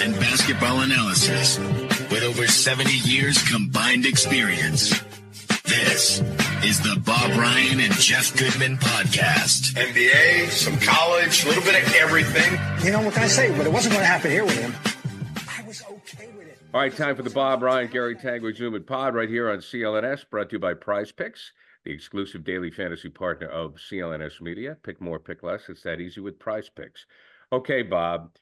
and basketball analysis with over 70 years combined experience. This is the Bob Ryan and Jeff Goodman podcast. NBA, some college, a little bit of everything. You know, what can I say? But it wasn't going to happen here with him. I was okay with it. All right, time for the Bob Ryan, Gary Tanguay Zoom and Pod right here on CLNS, brought to you by PrizePicks, the exclusive daily fantasy partner of CLNS Media. Pick more, pick less. It's that easy with PrizePicks. Okay, Bob.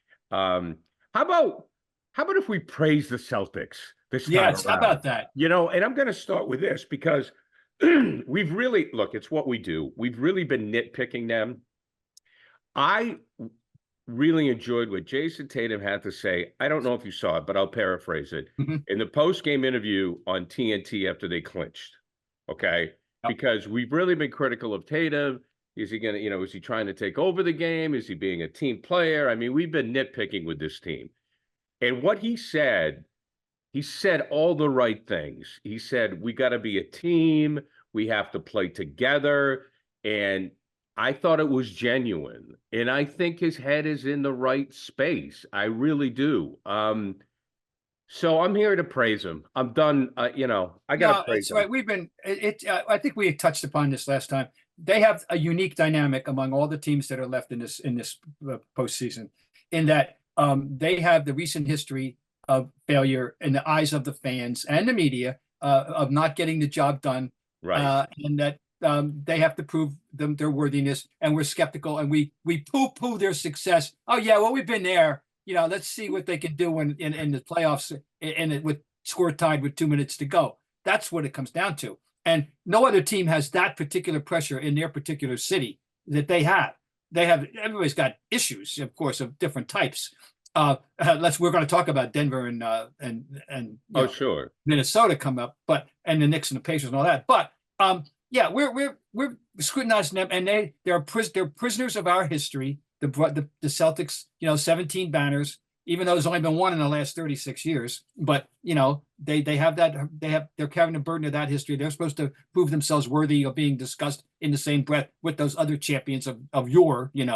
How about if we praise the Celtics this time? Yes, around? how about that? You know, and I'm going to start with this because we've really, look, it's what we do. We've really been nitpicking them. I really enjoyed what Jason Tatum had to say. I don't know if you saw it, but I'll paraphrase it. In the post-game interview on TNT after they clinched, okay? Because we've really been critical of Tatum. Is he going to, is he trying to take over the game? Is he being a team player? I mean, we've been nitpicking with this team. And what he said all the right things. He said, we got to be a team. We have to play together. And I thought it was genuine. And I think his head is in the right space. I really do. So I'm here to praise him. I'm done. I got to praise him. Right. We've been, I think we touched upon this last time. They have a unique dynamic among all the teams that are left in this postseason, in that they have the recent history of failure in the eyes of the fans and the media of not getting the job done, right? And that they have to prove their worthiness, and we're skeptical and we poo-poo their success. Oh yeah, well, we've been there. Let's see what they can do in the playoffs and with score tied with 2 minutes to go. That's what it comes down to. And no other team has that particular pressure in their particular city that they have. Everybody's got issues, of course, of different types. We're going to talk about Denver and sure, Minnesota come up, and the Knicks and the Pacers and all that. But we're scrutinizing them, and they're prisoners of our history. The Celtics, 17 banners, even though there's only been one in the last 36 years. But they have they're carrying the burden of that history. They're supposed to prove themselves worthy of being discussed in the same breath with those other champions of yore, and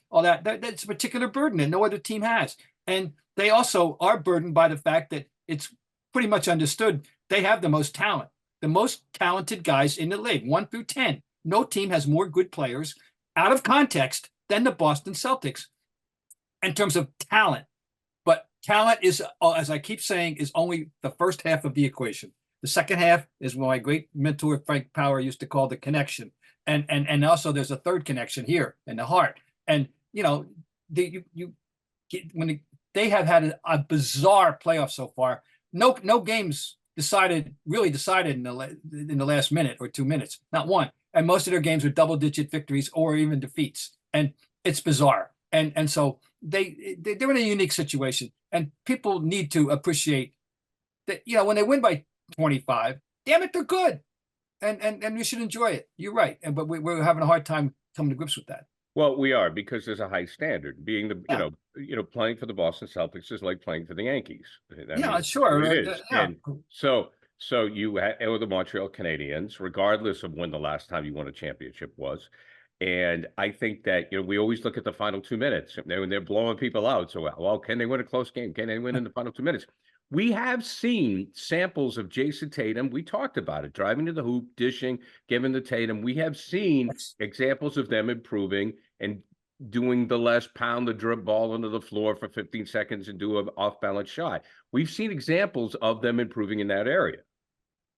all that. That's a particular burden that no other team has. And they also are burdened by the fact that it's pretty much understood they have the most talented guys in the league, 1 through 10. No team has more good players out of context than the Boston Celtics in terms of talent. But talent is, as I keep saying, is only the first half of the equation. The second half is what my great mentor Frank Power used to call the connection. And also there's a third connection here in the heart. And they have had a bizarre playoff so far. No games really decided in the last minute or 2 minutes, not one. And most of their games are double-digit victories or even defeats, and it's bizarre. And so they're in a unique situation, and people need to appreciate that. When they win by 25, damn it, they're good, and we should enjoy it. You're right, but we're having a hard time coming to grips with that. Well, we are, because there's a high standard. Being playing for the Boston Celtics is like playing for the Yankees. Sure, it is. And so you or the Montreal Canadiens, regardless of when the last time you won a championship was. And I think that, we always look at the final 2 minutes when they're blowing people out. So, well, can they win a close game? Can they win in the final 2 minutes? We have seen samples of Jason Tatum. We talked about it, driving to the hoop, dishing, giving the Tatum. We have seen examples of them improving and doing the less pound the drip ball into the floor for 15 seconds and do an off-balance shot. We've seen examples of them improving in that area.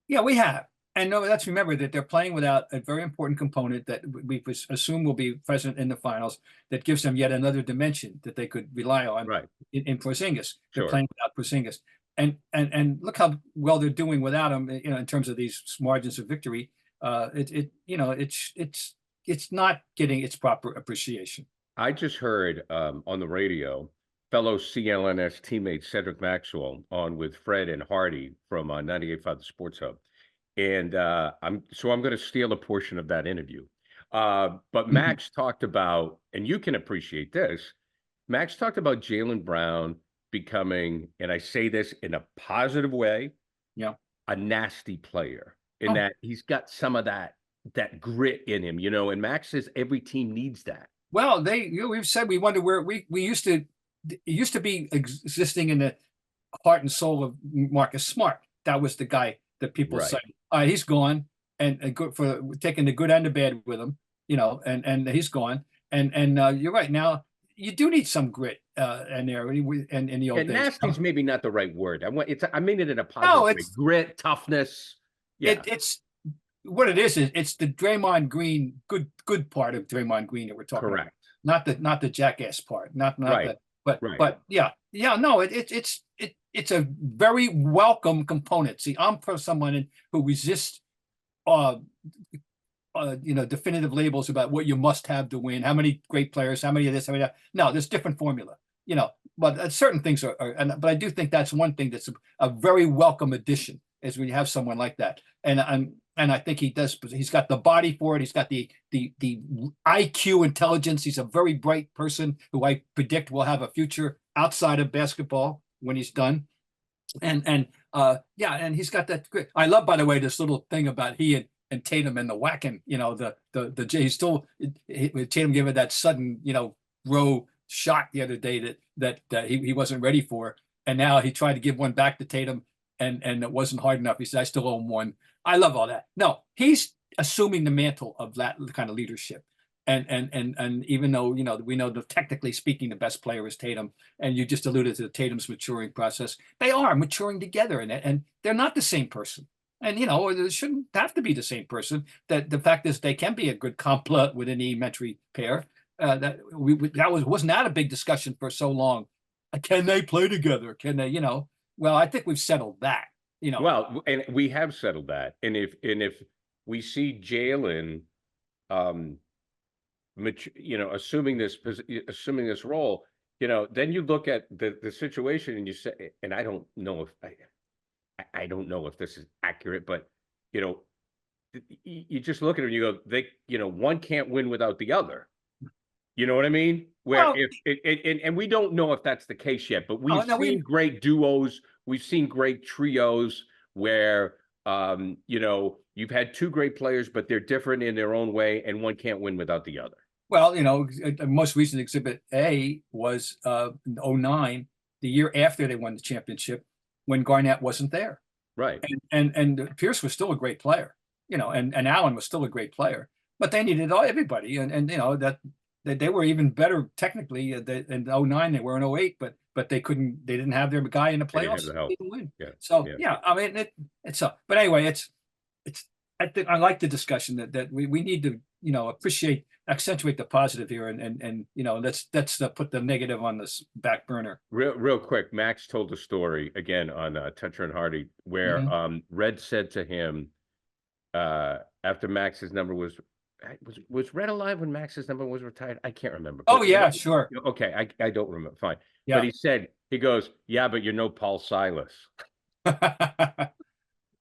Yeah, we have. And let's remember that they're playing without a very important component that we assume will be present in the finals, that gives them yet another dimension that they could rely on, right, in Porzingis. They're sure. playing without Porzingis. And look how well they're doing without him, in terms of these margins of victory. It's not getting its proper appreciation. I just heard on the radio, fellow CLNS teammate Cedric Maxwell on with Fred and Hardy from 98.5 The Sports Hub. And I'm going to steal a portion of that interview. But Max talked about, and you can appreciate this, Max talked about Jaylen Brown becoming, and I say this in a positive way, a nasty player, in that he's got some of that grit in him, and Max says every team needs that. Well, we've said we wonder where we used to it used to be existing in the heart and soul of Marcus Smart. That was the guy that people Right. say, all right, he's gone, and good for taking the good and the bad with him, and he's gone. And you're right. Now you do need some grit in there, and in the old And days. nasty's maybe not the right word. I mean it in a No, positive way. Grit, toughness. Yeah. It's what it is. It's the Draymond Green good part of Draymond Green that we're talking about, Correct. not the jackass part, not Right. the Right. but yeah no it's a very welcome component. See, I'm for someone who resists definitive labels about what you must have to win, how many great players, how many of this, how many of that. No, there's different formula, but certain things but I do think that's one thing that's a very welcome addition, is when you have someone like that. And I think he does. He's got the body for it. He's got the IQ intelligence. He's a very bright person who I predict will have a future outside of basketball when he's done. And he's got that great. I love, by the way, this little thing about he and Tatum and the whacking. He's still Tatum gave it that sudden row shot the other day that he wasn't ready for, and now he tried to give one back to Tatum, and it wasn't hard enough. He said, I still owe him one. I love all that. No, he's assuming the mantle of that kind of leadership. And even though, we know that technically speaking, the best player is Tatum, and you just alluded to Tatum's maturing process. They are maturing together and they're not the same person. And, they shouldn't have to be the same person. That the fact is they can be a good compliment with an elementary pair. Wasn't that a big discussion for so long? Can they play together? Can they, well, I think we've settled that, Well, and we have settled that. And if we see Jalen, assuming this role, then you look at the situation and you say, and I don't know if this is accurate, but you just look at it and you go, one can't win without the other. You know what I mean? Where and we don't know if that's the case yet, but we've seen great duos, we've seen great trios where you've had two great players, but they're different in their own way, and one can't win without the other. Well, most recent exhibit A was in 2009, the year after they won the championship, when Garnett wasn't there. Right. And Pierce was still a great player, and Allen was still a great player, but they needed everybody. And that they were even better technically in 2009. They were in 2008, but they didn't have their guy in the playoffs. They didn't win. Yeah. So yeah, I mean, but anyway, I think I like the discussion that we need to, accentuate the positive here and let's put the negative on this back burner. Real quick, Max told a story again on Tetra and Hardy where Red said to him after Max's number was Red alive when Max's number was retired? I can't remember. Oh yeah, sure. Okay, I don't remember. Fine. Yeah. But he goes, yeah, but you're no Paul Silas.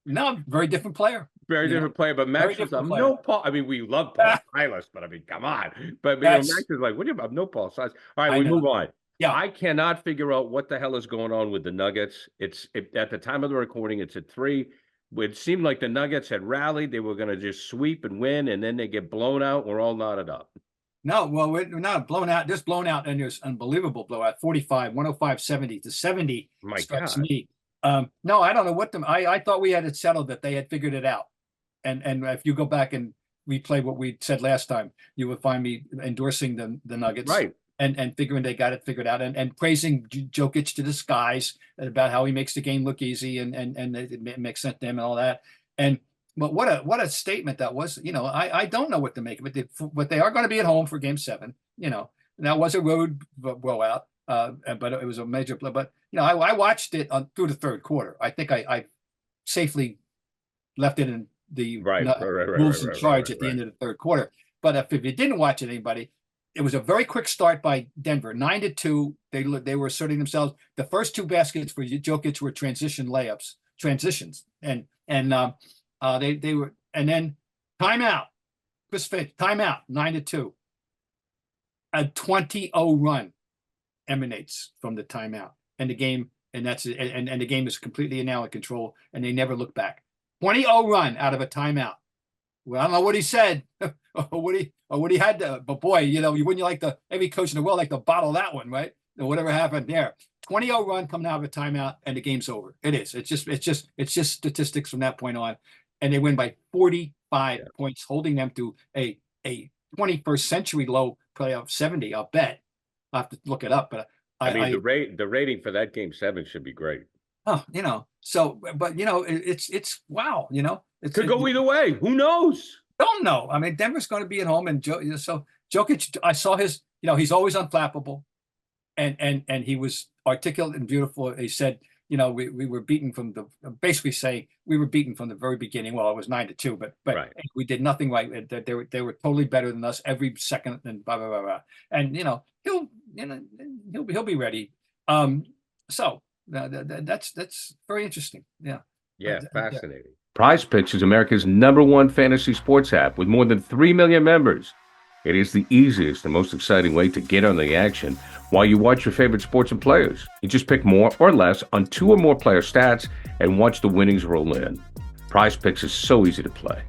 No, very different player. Very different player, but Max is no Paul. I mean, we love Paul Silas, but I mean, come on. But Max is like, what do you have? No Paul Silas. All right, we move on. Yeah, I cannot figure out what the hell is going on with the Nuggets. At the time of the recording, it's at 3. It seemed like the Nuggets had rallied. They were going to just sweep and win, and then they get blown out. We're all knotted up. No, well, we're not blown out. Just blown out, and there's unbelievable blowout. 45, 105, 70 to 70. My strikes God. Me. No, I don't know what I thought we had it settled, that they had figured it out. And if you go back and replay what we said last time, you will find me endorsing the Nuggets. Right. And figuring they got it figured out, and praising Jokic to the skies about how he makes the game look easy and it makes sense to him and all that. But what a statement that was. I don't know what to make of it, but they are going to be at home for Game 7. That was a road blowout, but it was a major blow. But I watched it through the third quarter. I think I safely left it in the Wolves in charge at the end of the third quarter. But if you didn't watch it, anybody, it was a very quick start by Denver, 9-2. They were asserting themselves. The first 2 baskets for Jokic were transitions, and they were, and then timeout. Chris Finch, timeout, 9-2. A 20-0 run emanates from the timeout, and the game, and that's it. And the game is completely now in control, and they never look back. 20-0 run out of a timeout. Well, I don't know what he said or what he had to, but boy, wouldn't you like every coach in the world like to bottle that one, right? whatever happened there. 20-0 run coming out of a timeout, and the game's over. It is. It's just statistics from that point on, and they win by 45 points, holding them to a 21st century low playoff 70. I'll bet. I'll have to look it up, but I mean, the rating for that game 7 should be great. Oh, so, but it's wow, it could go either way. Who knows? Don't know. I mean, Denver's going to be at home, and so Jokic. I saw his. He's always unflappable, and he was articulate and beautiful. He said, we were beaten from basically saying we were beaten from the very beginning. Well, it was 9-2, but right. We did nothing right. They were totally better than us every second, and blah blah blah blah. And he'll be ready. So that's very interesting. Yeah, fascinating. PrizePicks is America's #1 fantasy sports app with more than 3 million members. It is the easiest and most exciting way to get on the action while you watch your favorite sports and players. You just pick more or less on 2 or more player stats and watch the winnings roll in. PrizePicks is so easy to play.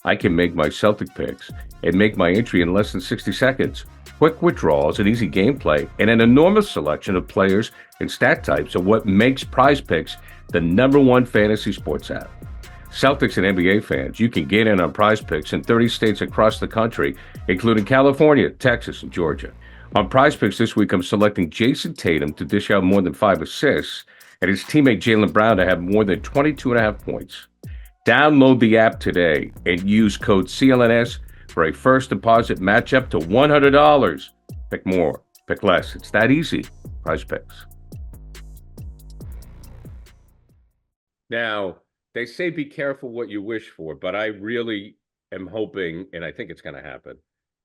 I can make my Celtic picks and make my entry in less than 60 seconds. Quick withdrawals and easy gameplay and an enormous selection of players and stat types are what makes PrizePicks the #1 fantasy sports app. Celtics and NBA fans, you can get in on PrizePicks in 30 states across the country, including California, Texas, and Georgia. On PrizePicks this week, I'm selecting Jason Tatum to dish out more than 5 assists and his teammate Jaylen Brown to have more than 22.5 points. Download the app today and use code CLNS for a first deposit match up to $100. Pick more, pick less. It's that easy. PrizePicks. Now, they say be careful what you wish for, but I really am hoping, and I think it's going to happen,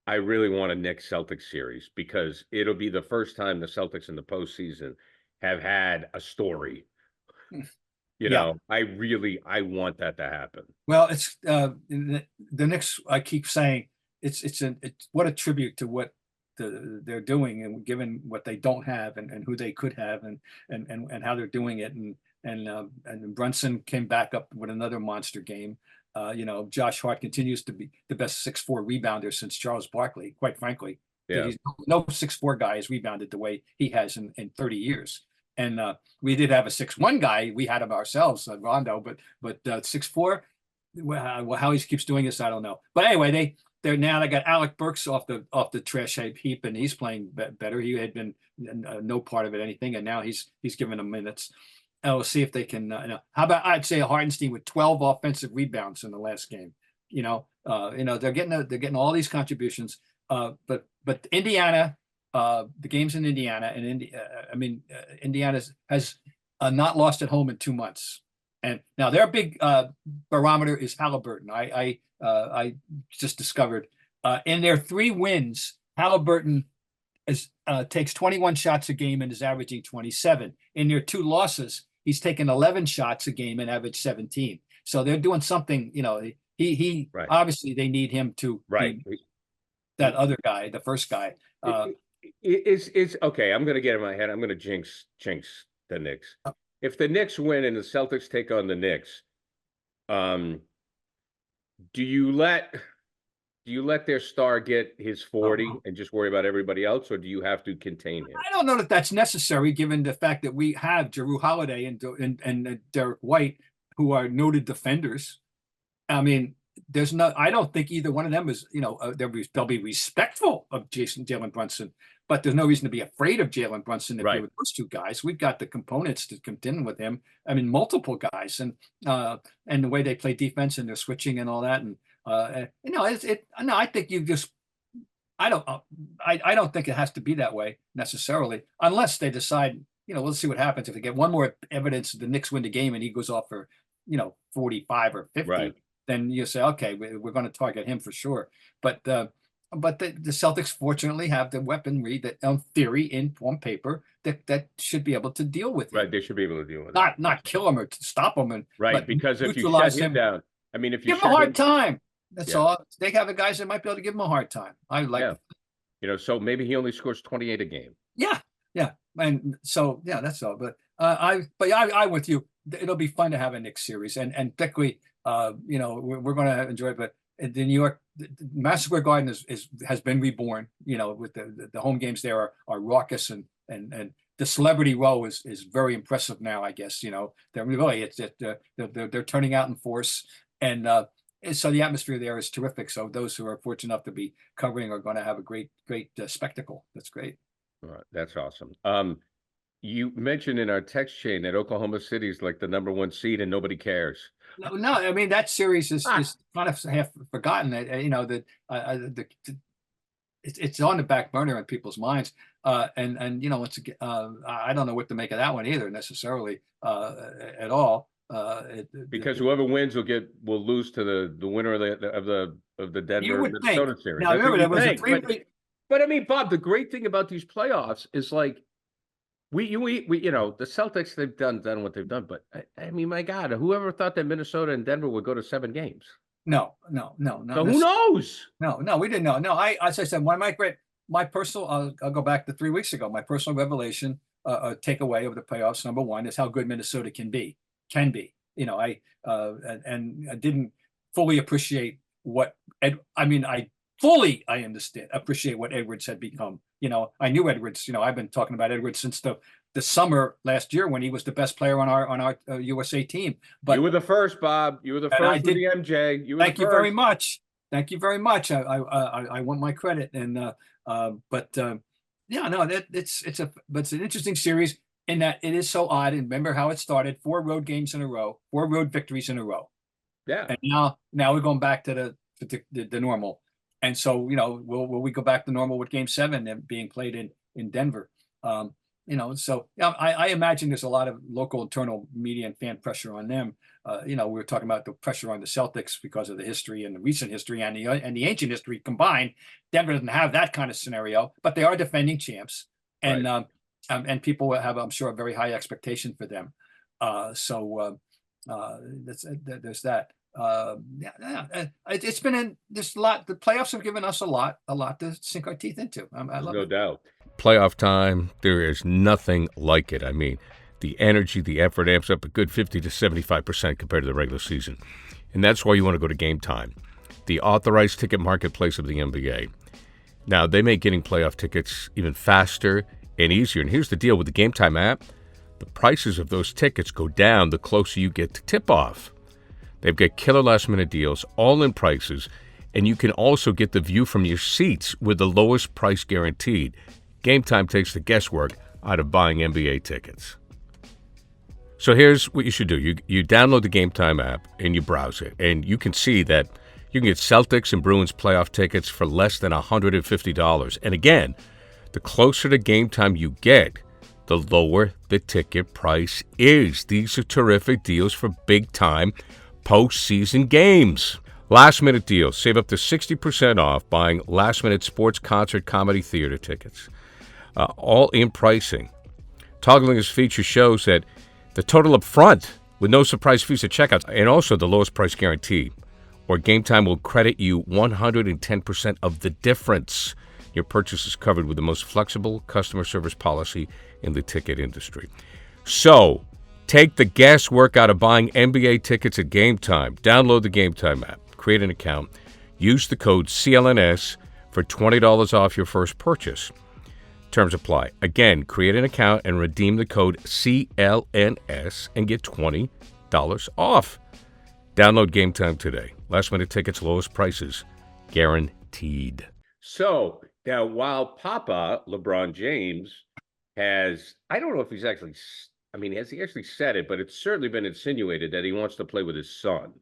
I really want a Knicks-Celtics series because it'll be the first time the Celtics in the postseason have had a story. I want that to happen. Well, it's the Knicks. I keep saying it's what a tribute to what they're doing, and given what they don't have and who they could have and how they're doing it, and Brunson came back up with another monster game. Josh Hart continues to be the best 6'4" rebounder since Charles Barkley. Quite frankly, he's no 6'4" guy has rebounded the way he has in 30 years. And we did have a 6'1" guy. We had him ourselves, Rondo, but 6'4", how he keeps doing this, I don't know. But anyway, they got Alec Burks off the trash heap, and he's playing better. He had been no part of it, anything, and now he's given them minutes. We'll see if they can. How about I'd say Hartenstein with 12 offensive rebounds in the last game. They're getting all these contributions. But Indiana. The game's in Indiana, and Indiana has not lost at home in 2 months. And now their big barometer is Halliburton. I just discovered in their 3 wins, Halliburton takes 21 shots a game and is averaging 27. In their 2 losses, he's taken 11 shots a game and averaged 17. So they're doing something. He right. Obviously they need him to that other guy, the first guy. It's okay. I'm going to get in my head. I'm going to jinx the Knicks. If the Knicks win and the Celtics take on the Knicks, do you let their star get his 40 and just worry about everybody else, or do you have to contain him? I don't know that that's necessary, given the fact that we have Jrue Holiday and Derek White, who are noted defenders. I mean, I don't think either one of them is, they'll be respectful of Jalen Brunson, but there's no reason to be afraid of Jalen Brunson if you're with those 2 guys. We've got the components to contend with him. I mean, multiple guys, and the way they play defense and their switching and all that. And I think you just, I don't think it has to be that way necessarily, unless they decide, we'll see what happens if they get one more evidence the Knicks win the game and he goes off for, 45 or 50. Right. Then you say, okay, we're going to target him for sure. But the Celtics fortunately have the weaponry that, on theory, on paper, that should be able to deal with him. Right, they should be able to deal with it. Not kill him or to stop him. Because if you shut him down, I mean, if you give him a hard time, that's all. They have the guys that might be able to give him a hard time. I like so maybe he only scores 28 a game. Yeah. And so, that's all. But I'm with you. It'll be fun to have a Knicks series, and particularly, we're going to enjoy it. But the New York Madison Square Garden has been reborn. With the home games there are raucous and and the celebrity row is very impressive now. I guess they're really they're turning out in force, and so the atmosphere there is terrific. So those who are fortunate enough to be covering are going to have a great spectacle. That's great. All right, that's awesome. You mentioned in our text chain that Oklahoma City is like the #1 seed and nobody cares. No, I mean that series is kind of half forgotten. That it's on the back burner in people's minds, and it's I don't know what to make of that one either necessarily at all. Because whoever wins will lose to the winner of the Denver Minnesota series. Now remember there was a but I mean, Bob, the great thing about these playoffs is like we the Celtics, they've done what they've done, but I mean, my God, whoever thought that Minnesota and Denver would go to 7 games? No. So who knows? No, we didn't know. No, as I said, my personal, I'll go back to 3 weeks ago. My personal revelation, takeaway of the playoffs, number one, is how good Minnesota can be. I didn't fully appreciate I understand, appreciate what Edwards had become. I knew Edwards. I've been talking about Edwards since the summer last year when he was the best player on our USA team. But you were the first, Bob. You were the first with the MJ. Thank you very much. Thank you very much. I want my credit. And it's an interesting series in that it is so odd. And remember how it started: 4 road games in a row, 4 road victories in a row. Yeah. And now we're going back to the normal. And so, will we go back to normal with Game 7 and being played in Denver? So I imagine there's a lot of local internal media and fan pressure on them. We were talking about the pressure on the Celtics because of the history and the recent history and the ancient history combined. Denver doesn't have that kind of scenario, but they are defending champs, and right. And people will have, I'm sure, a very high expectation for them. There's that. It's been there's a lot. The playoffs have given us a lot to sink our teeth into. I love it. No doubt. Playoff time, there is nothing like it. I mean, the energy, the effort amps up a good 50 to 75% compared to the regular season. And that's why you want to go to Gametime, the authorized ticket marketplace of the NBA. Now, they make getting playoff tickets even faster and easier. And here's the deal with the Gametime app. The prices of those tickets go down the closer you get to tip-off. They've got killer last-minute deals, all-in prices, and you can also get the view from your seats with the lowest price guaranteed. Gametime takes the guesswork out of buying NBA tickets. So here's what you should do. You download the Gametime app and you browse it, and you can see that you can get Celtics and Bruins playoff tickets for less than $150. And again, the closer to Gametime you get, the lower the ticket price is. These are terrific deals for big-time postseason games. Last-minute deals. Save up to 60% off buying last-minute sports, concert, comedy, theater tickets. All in pricing. Toggling this feature shows that the total up front with no surprise fees at checkout and also the lowest price guarantee. Or Gametime will credit you 110% of the difference. Your purchase is covered with the most flexible customer service policy in the ticket industry. So, take the guesswork out of buying NBA tickets at Gametime. Download the Gametime app, create an account, use the code CLNS for $20 off your first purchase. Terms apply. Again, create an account and redeem the code CLNS and get $20 off. Download Gametime today. Last minute tickets, lowest prices, guaranteed. So now, while Papa LeBron James has, I don't know if he's actually, has he actually said it, but it's certainly been insinuated that he wants to play with his son.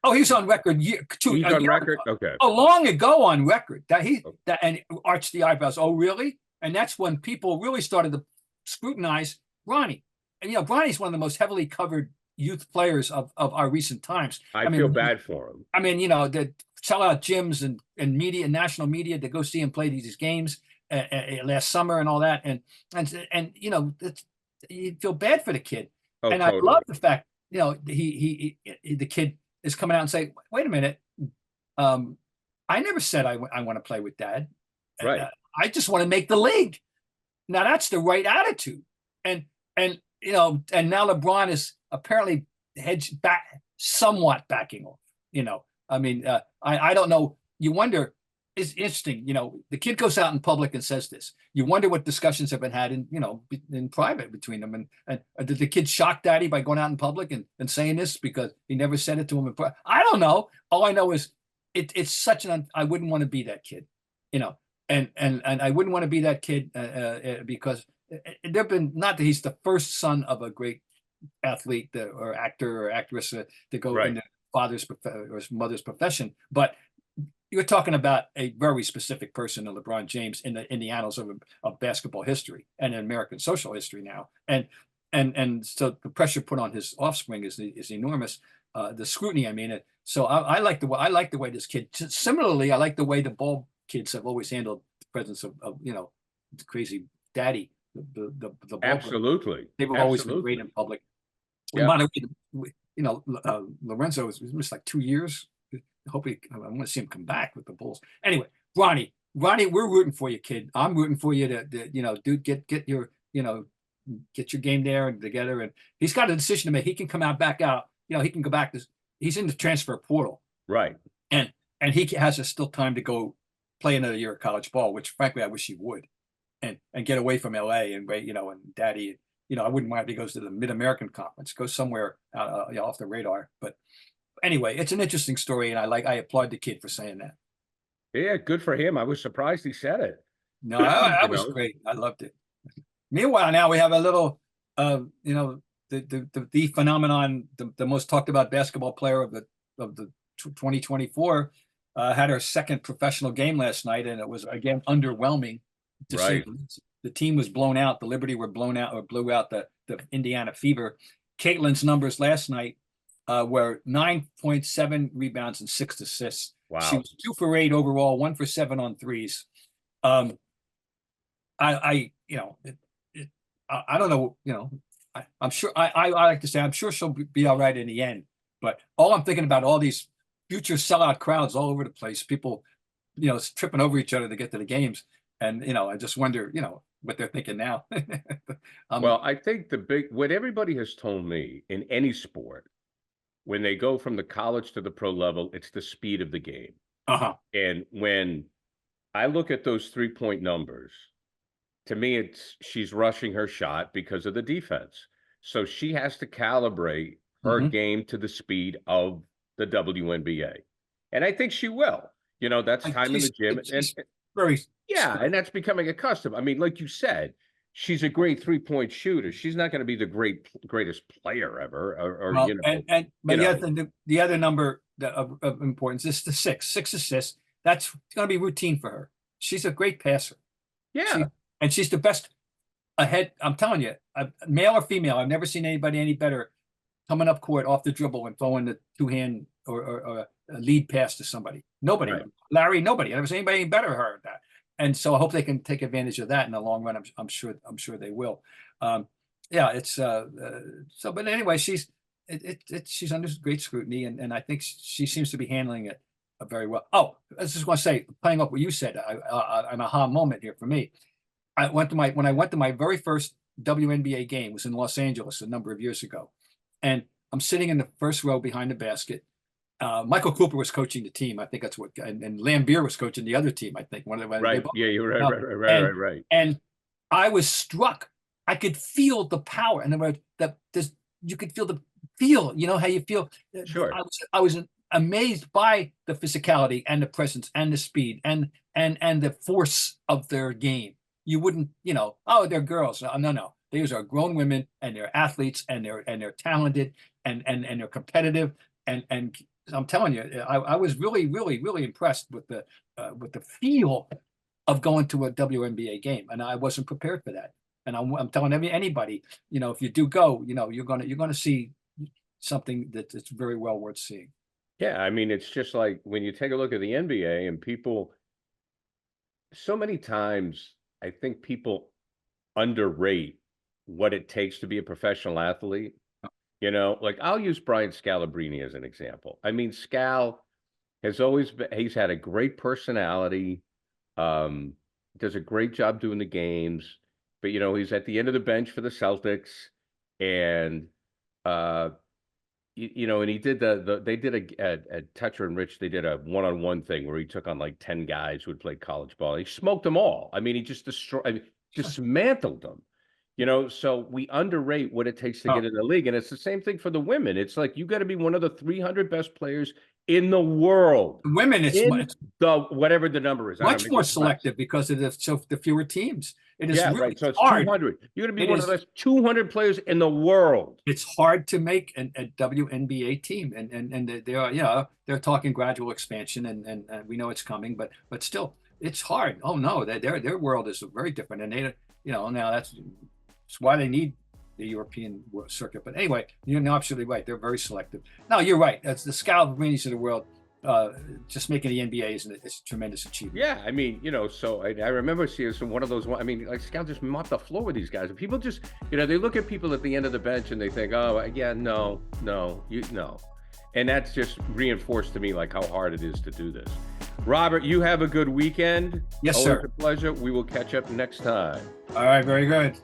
Oh, he's on record. He's on record? Okay. Oh, long ago on record and arched the eyebrows. Oh, really? And that's when people really started to scrutinize Ronnie. And, Bronny's one of the most heavily covered youth players of our recent times. I feel bad for him. The sellout gyms and media and national media to go see him play these games last summer and all that. And you feel bad for the kid. Oh, and totally. I love the fact, the kid is coming out and saying, wait a minute. I never said I want to play with Dad. Right. I just want to make the league. Now that's the right attitude. And now LeBron is apparently somewhat backing off. I don't know. You wonder is interesting. The kid goes out in public and says this. You wonder what discussions have been had in private between them. And did the kid shock daddy by going out in public and saying this because he never said it to him in private? I don't know. All I know is it's such I wouldn't want to be that kid, and I wouldn't want to be that kid because there've been, not that he's the first son of a great athlete or actor or actress to go into father's or mother's profession, but you're talking about a very specific person, LeBron James, in the annals of basketball history and in American social history now, and so the pressure put on his offspring is enormous. The scrutiny, I mean, so I like the way this kid. Similarly, I like the way the ball kids have always handled the presence of the crazy daddy. The ball Absolutely, they've always been great in public. Yeah. By the way, Lorenzo was missed like 2 years. Hopefully, I want to see him come back with the Bulls. Anyway, Ronnie, we're rooting for you, kid. I'm rooting for you to dude, get your get your game there and together. And he's got a decision to make. He can come out back out. He can go back. He's in the transfer portal, right? And he has still time to go play another year of college ball, which frankly I wish he would, and get away from LA and and daddy. I wouldn't mind if he goes to the Mid-American Conference, go somewhere off the radar, but. Anyway, it's an interesting story, and I applaud the kid for saying that. Yeah, good for him. I was surprised he said it. No, that was great. I loved it. Meanwhile, now we have a little, the phenomenon, the most talked about basketball player of the 2024 had her second professional game last night, and it was again underwhelming. To see the team was blown out. The Liberty were blown out or blew out the Indiana Fever. Caitlin's numbers last night. Were 9.7 rebounds and 6 assists. Wow. She was 2 for 8 overall, 1 for 7 on threes. I don't know, I'm sure I like to say I'm sure she'll be all right in the end. But all I'm thinking about all these future sellout crowds all over the place, people, tripping over each other to get to the games. And I just wonder, what they're thinking now. Well, I think what everybody has told me in any sport, when they go from the college to the pro level, it's the speed of the game. And when I look at those 3-point numbers, to me, she's rushing her shot because of the defense. So she has to calibrate her game to the speed of the WNBA. And I think she will. That's time in the gym. And that's becoming a custom. I mean, like you said, she's a great 3-point shooter. She's not going to be the greatest player ever. The other number of importance is the 6 assists. That's going to be routine for her. She's a great passer. Yeah. And she's the best ahead. I'm telling you, male or female, I've never seen anybody any better coming up court off the dribble and throwing the 2-hand or a lead pass to somebody. Nobody. Right. Larry, nobody. I've never seen anybody any better at her at that. And so I hope they can take advantage of that in the long run. I'm sure they will. It's so. But anyway, she's under great scrutiny, and I think she seems to be handling it very well. Oh, I just want to say, playing up what you said, an aha moment here for me. When I went to my very first WNBA game, was in Los Angeles a number of years ago, and I'm sitting in the first row behind the basket. Michael Cooper was coaching the team. I think that's what, and Lambier was coaching the other team. I think one of them. Right. Yeah, you're right. And I was struck. I could feel the power, and you could feel the feel. You know how you feel. Sure. I was amazed by the physicality and the presence and the speed and the force of their game. You wouldn't, they're girls. No. These are grown women, and they're athletes, and they're talented, and they're competitive, and I'm telling you, I was really, really, really impressed with the feel of going to a WNBA game, and I wasn't prepared for that. And I'm telling anybody, if you do go, you're gonna see something that's very well worth seeing. Yeah, I mean, it's just like when you take a look at the NBA, and people, so many times, I think people underrate what it takes to be a professional athlete. Like I'll use Brian Scalabrine as an example. I mean, Scal has always been, he's had a great personality, does a great job doing the games, but he's at the end of the bench for the Celtics, and and he did they did at Tetra and Rich, they did a one-on-one thing where he took on like 10 guys who had played college ball. He smoked them all. I mean, he just dismantled them. So we underrate what it takes to get in the league. And it's the same thing for the women. It's like, you got to be one of the 300 best players in the world. Women, it's whatever the number is. Much more selective because of the fewer teams. It is really right. So it's hard. 200. You're going to be one of the best 200 players in the world. It's hard to make a WNBA team, and they are, they're talking gradual expansion, and we know it's coming, but still, it's hard. Oh no, their world is very different, and they, now that's why they need the European circuit. But anyway, you're absolutely right. They're very selective. No, you're right. That's the Scalabrinis of the world. Just making the NBA is a tremendous achievement. Yeah, I mean, so I remember seeing some one of those. I mean, like, Scal just mopped the floor with these guys, and people just, they look at people at the end of the bench and they think, oh yeah, no, and that's just reinforced to me like how hard it is to do this. Robert, you have a good weekend. Yes, Always sir. a pleasure. We will catch up next time. All right, very good.